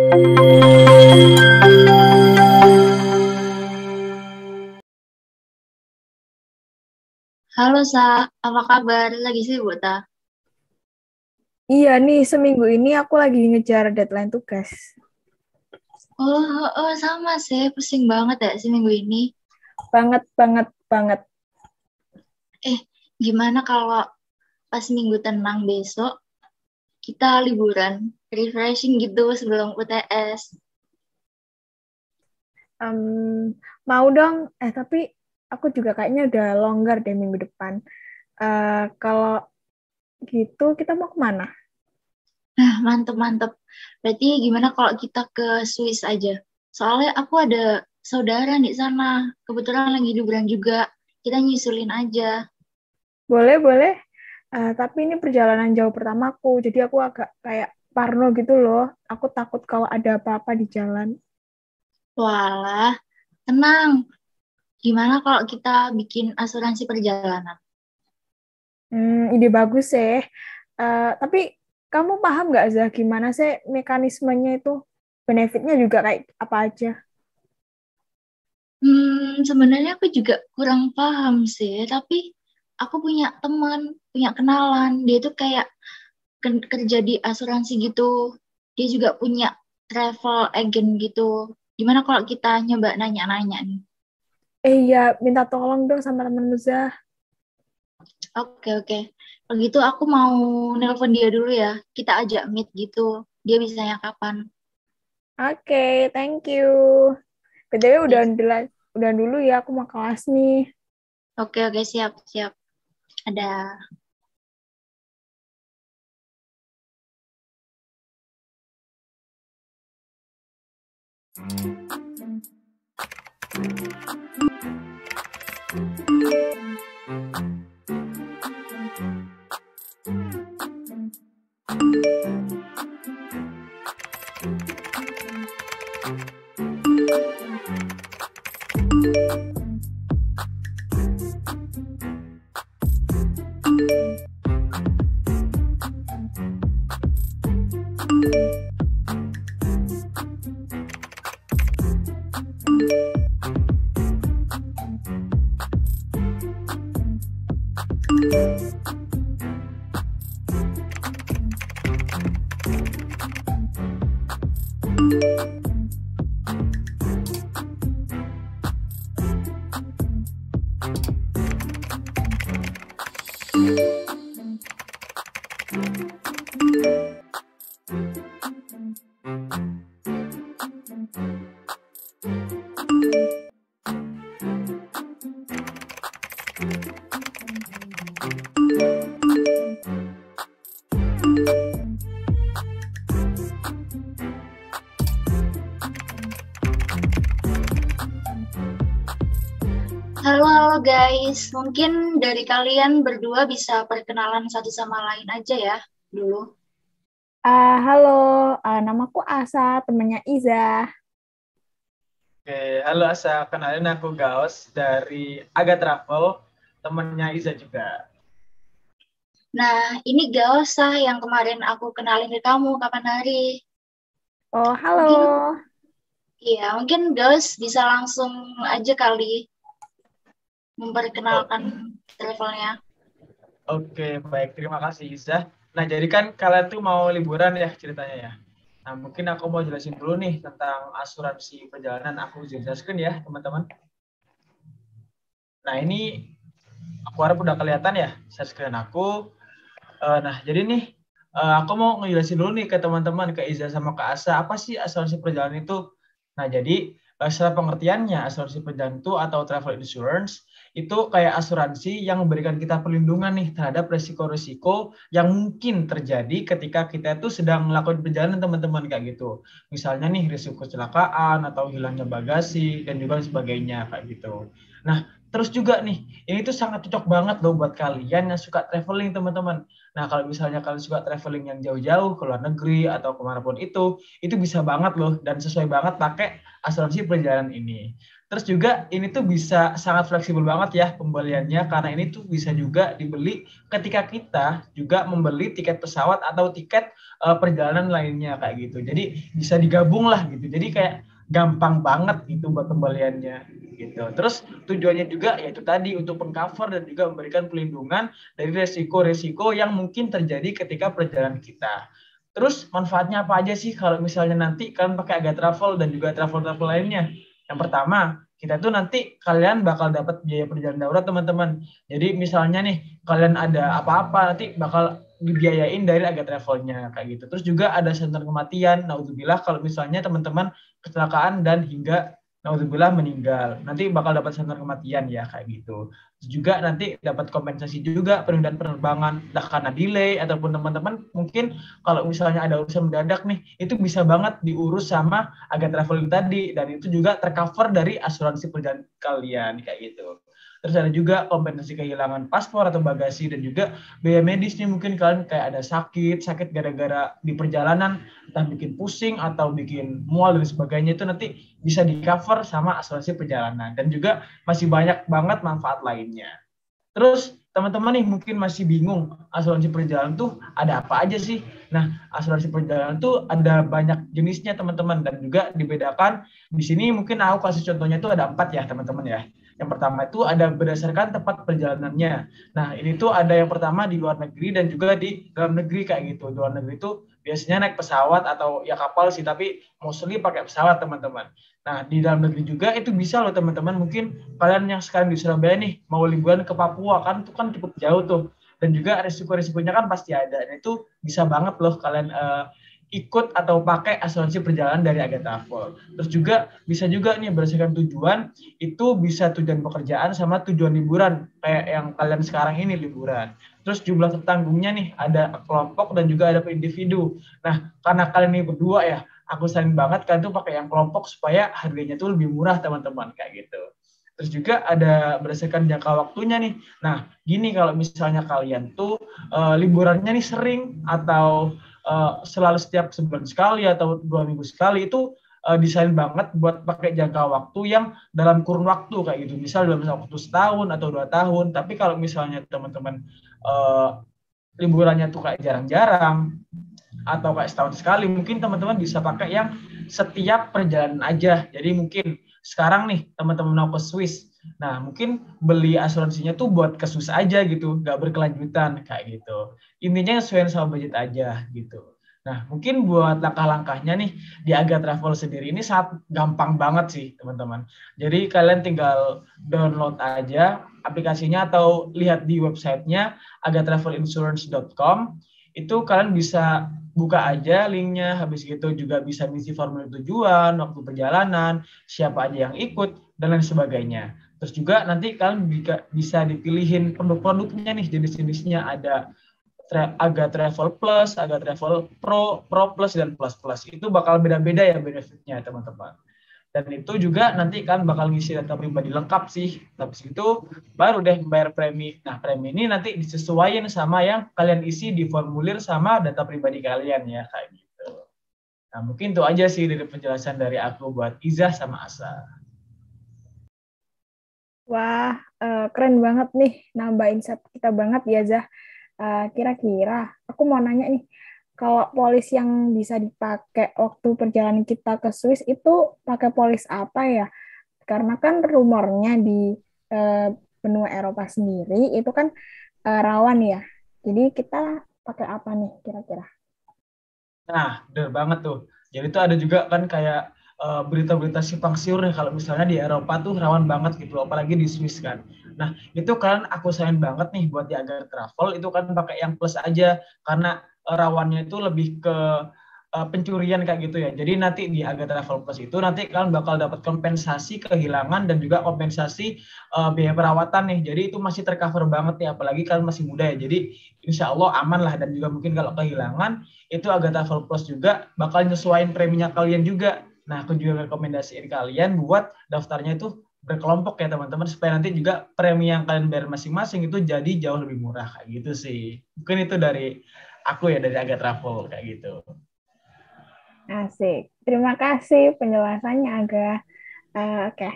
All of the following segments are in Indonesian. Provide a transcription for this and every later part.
Halo Sa, apa kabar? Lagi sibuk ta? Iya nih, seminggu ini aku lagi ngejar deadline tugas. Oh, sama sih, pusing banget ya si minggu ini. Banget, banget, banget. Eh, gimana kalau pas minggu tenang besok kita liburan, refreshing gitu sebelum UTS? Em, mau dong, tapi aku juga kayaknya udah longgar deh minggu depan. Kalau gitu, kita mau kemana? Nah, mantep-mantep. Berarti gimana kalau kita ke Swiss aja? Soalnya aku ada saudara di sana, kebetulan lagi liburan juga. Kita nyusulin aja. Boleh, boleh. Tapi ini perjalanan jauh pertamaku, jadi aku agak kayak parno gitu loh. Aku takut kalau ada apa-apa di jalan. Walah, tenang. Gimana kalau kita bikin asuransi perjalanan? Ide bagus sih. Tapi kamu paham nggak, Zah, gimana sih mekanismenya itu? Benefitnya juga kayak apa aja? Sebenarnya aku juga kurang paham sih, tapi aku punya teman, punya kenalan, dia tuh kayak kerja di asuransi gitu. Dia juga punya travel agent gitu. Gimana kalau kita nyoba nanya-nanya nih? Iya, minta tolong dong sama temen Zah. Oke, oke. Kalau gitu aku mau nelpon dia dulu ya. Kita ajak meet gitu. Dia bisanya kapan? Oke, thank you. BTW Yes. udah dulu ya, aku mau kelas nih. Oke, oke, siap, siap. Ada. Halo, halo guys. Mungkin dari kalian berdua bisa perkenalan satu sama lain aja ya dulu. Halo, namaku Asa, temennya Iza. Oke, halo Asa, kenalin aku Gaos dari Aga Travel, temennya Iza juga. Nah, ini gak usah yang kemarin aku kenalin ke kamu kapan hari. Oh, Mungkin, halo. iya, mungkin Gaus bisa langsung aja kali Oh, memperkenalkan travelnya. oke, baik, terima kasih Iza. Nah, jadi kan kalian tuh mau liburan ya ceritanya ya. Nah, mungkin aku mau jelasin dulu nih tentang asuransi perjalanan. Aku jelaskan ya, teman-teman. Nah, ini aku harap udah kelihatan ya share screen aku. Nah, jadi nih aku mau ngejelasin dulu nih ke teman-teman, ke Iza sama ke Asa, apa sih asuransi perjalanan itu? Nah, jadi secara pengertiannya asuransi perjalanan itu atau travel insurance itu kayak asuransi yang memberikan kita perlindungan nih terhadap resiko-resiko yang mungkin terjadi ketika kita itu sedang melakukan perjalanan teman-teman kayak gitu. Misalnya nih risiko kecelakaan atau hilangnya bagasi dan juga sebagainya kayak gitu. Nah, Terus juga nih, ini tuh sangat cocok banget loh buat kalian yang suka traveling teman-teman. Nah kalau misalnya kalian suka traveling yang jauh-jauh ke luar negeri atau kemanapun itu bisa banget loh dan sesuai banget pakai asuransi perjalanan ini. Terus juga ini tuh bisa sangat fleksibel banget ya pembeliannya karena ini tuh bisa juga dibeli ketika kita juga membeli tiket pesawat atau tiket perjalanan lainnya kayak gitu. Jadi bisa digabung lah gitu. Jadi kayak gampang banget gitu buat pembeliannya gitu. Terus tujuannya juga yaitu tadi untuk mengcover dan juga memberikan pelindungan dari resiko-resiko yang mungkin terjadi ketika perjalanan kita. Terus manfaatnya apa aja sih kalau misalnya nanti kalian pakai Aga Travel dan juga travel-travel lainnya? Yang pertama, kita tuh nanti kalian bakal dapat biaya perjalanan darurat teman-teman. Jadi misalnya nih kalian ada apa-apa nanti bakal dibiayain dari Aga Travelnya kayak gitu. Terus juga ada santunan kematian. Naudzubillah kalau misalnya teman-teman kecelakaan dan hingga naudzubillah meninggal. Nanti bakal dapat santunan kematian ya kayak gitu. Terus juga nanti dapat kompensasi juga penundaan penerbangan karena delay ataupun teman-teman mungkin kalau misalnya ada urusan mendadak nih, itu bisa banget diurus sama Aga Traveling tadi dan itu juga tercover dari asuransi perjalanan kalian kayak gitu. Terus ada juga kompensasi kehilangan paspor atau bagasi dan juga biaya medis nih mungkin kalian kayak ada sakit gara-gara di perjalanan entah bikin pusing atau bikin mual dan sebagainya itu nanti bisa di cover sama asuransi perjalanan dan juga masih banyak banget manfaat lainnya. Terus teman-teman nih mungkin masih bingung asuransi perjalanan tuh ada apa aja sih? Nah, asuransi perjalanan tuh ada banyak jenisnya teman-teman dan juga dibedakan. Di sini mungkin aku kasih contohnya tuh ada 4 ya teman-teman ya. Yang pertama itu ada berdasarkan tempat perjalanannya. Nah, ini tuh ada yang pertama di luar negeri dan juga di dalam negeri kayak gitu. Di luar negeri itu biasanya naik pesawat atau ya kapal sih, tapi mostly pakai pesawat teman-teman. Nah, di dalam negeri juga itu bisa loh teman-teman. Mungkin kalian yang sekarang di Surabaya nih mau liburan ke Papua kan itu kan cukup jauh tuh. Dan juga risiko-risikonya kan pasti ada. Dan itu bisa banget loh kalian ikut atau pakai asuransi perjalanan dari Aga Travel. Terus juga bisa juga nih berdasarkan tujuan, itu bisa tujuan pekerjaan sama tujuan liburan, kayak yang kalian sekarang ini liburan. Terus jumlah tertanggungnya nih, ada kelompok dan juga ada individu. Nah, karena kalian ini berdua ya, aku sayang banget kalian tuh pakai yang kelompok supaya harganya tuh lebih murah teman-teman, kayak gitu. Terus juga ada berdasarkan jangka waktunya nih. Nah, gini kalau misalnya kalian tuh liburannya nih sering atau selalu setiap sebulan sekali atau 2 minggu sekali itu desain banget buat pakai jangka waktu yang dalam kurun waktu kayak gitu. Misal dalam waktu setahun atau 2 tahun. Tapi kalau misalnya teman-teman liburannya tuh kayak jarang-jarang atau kayak setahun sekali, mungkin teman-teman bisa pakai yang setiap perjalanan aja. Jadi mungkin sekarang nih teman-teman mau ke Swiss. Nah, mungkin beli asuransinya tuh buat ke Swiss aja gitu, nggak berkelanjutan kayak gitu. Intinya sesuai sama budget aja gitu. Nah, mungkin buat langkah-langkahnya nih di Aga Travel sendiri ini sangat gampang banget sih, teman-teman. Jadi kalian tinggal download aja aplikasinya atau lihat di websitenya agatravelinsurance.com. Itu kalian bisa buka aja linknya, habis gitu juga bisa ngisi formulir tujuan, waktu perjalanan, siapa aja yang ikut, dan lain sebagainya. Terus juga nanti kalian bisa dipilihin produk-produknya nih, jenis-jenisnya ada Aga Travel Plus, Aga Travel Pro, Pro Plus, dan Plus Plus. Itu bakal beda-beda ya benefitnya teman-teman. Dan itu juga nanti kan bakal ngisi data pribadi lengkap sih. Habis itu baru deh bayar premi. Nah, premi ini nanti disesuaikan sama yang kalian isi di formulir sama data pribadi kalian ya, kayak gitu. Nah, mungkin itu aja sih dari penjelasan dari aku buat Izah sama Asa. Wah, keren banget nih, nambah insight kita banget ya, Zah. Kira-kira aku mau nanya nih, kalau polis yang bisa dipakai waktu perjalanan kita ke Swiss itu pakai polis apa ya? Karena kan rumornya di benua Eropa sendiri itu kan rawan ya. Jadi kita pakai apa nih kira-kira? Nah, bener banget tuh. Jadi tuh ada juga kan kayak berita-berita simpang siur nih kalau misalnya di Eropa tuh rawan banget gitu, apalagi di Swiss kan. Nah, itu kan aku sayang banget nih buat di Aga Travel itu kan pakai yang plus aja karena rawannya itu lebih ke pencurian kayak gitu ya. Jadi nanti di Aga Travel Plus itu nanti kalian bakal dapat kompensasi kehilangan dan juga kompensasi biaya perawatan nih. Jadi itu masih tercover banget nih, apalagi kalian masih muda ya. Jadi insya Allah aman lah, dan juga mungkin kalau kehilangan itu Aga Travel Plus juga bakal nyesuaiin preminya kalian juga. Nah, aku juga rekomendasiin kalian buat daftarnya itu berkelompok ya teman-teman, supaya nanti juga premi yang kalian bayar masing-masing itu jadi jauh lebih murah kayak gitu sih. Mungkin itu dari aku ya, dari Aga Travel kayak gitu. Asik. Terima kasih penjelasannya agak. Oke.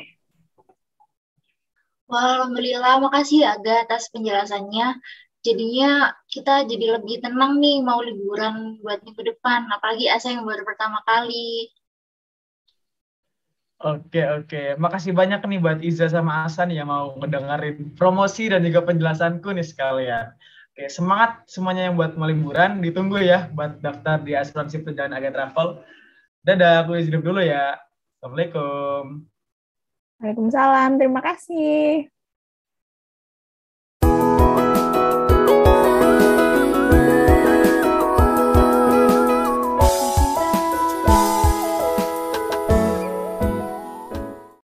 Wah, alhamdulillah, makasih ya Aga atas penjelasannya. Jadinya kita jadi lebih tenang nih mau liburan buat minggu depan, apalagi Asa yang baru pertama kali. Oke. Makasih banyak nih buat Iza sama Hasan yang mau ngedengerin promosi dan juga penjelasanku nih sekalian. Oke, semangat semuanya yang buat mau liburan. Ditunggu ya buat daftar di asuransi perjalanan Aga Travel. Dadah, aku izin dulu ya. Assalamualaikum. Waalaikumsalam. Terima kasih.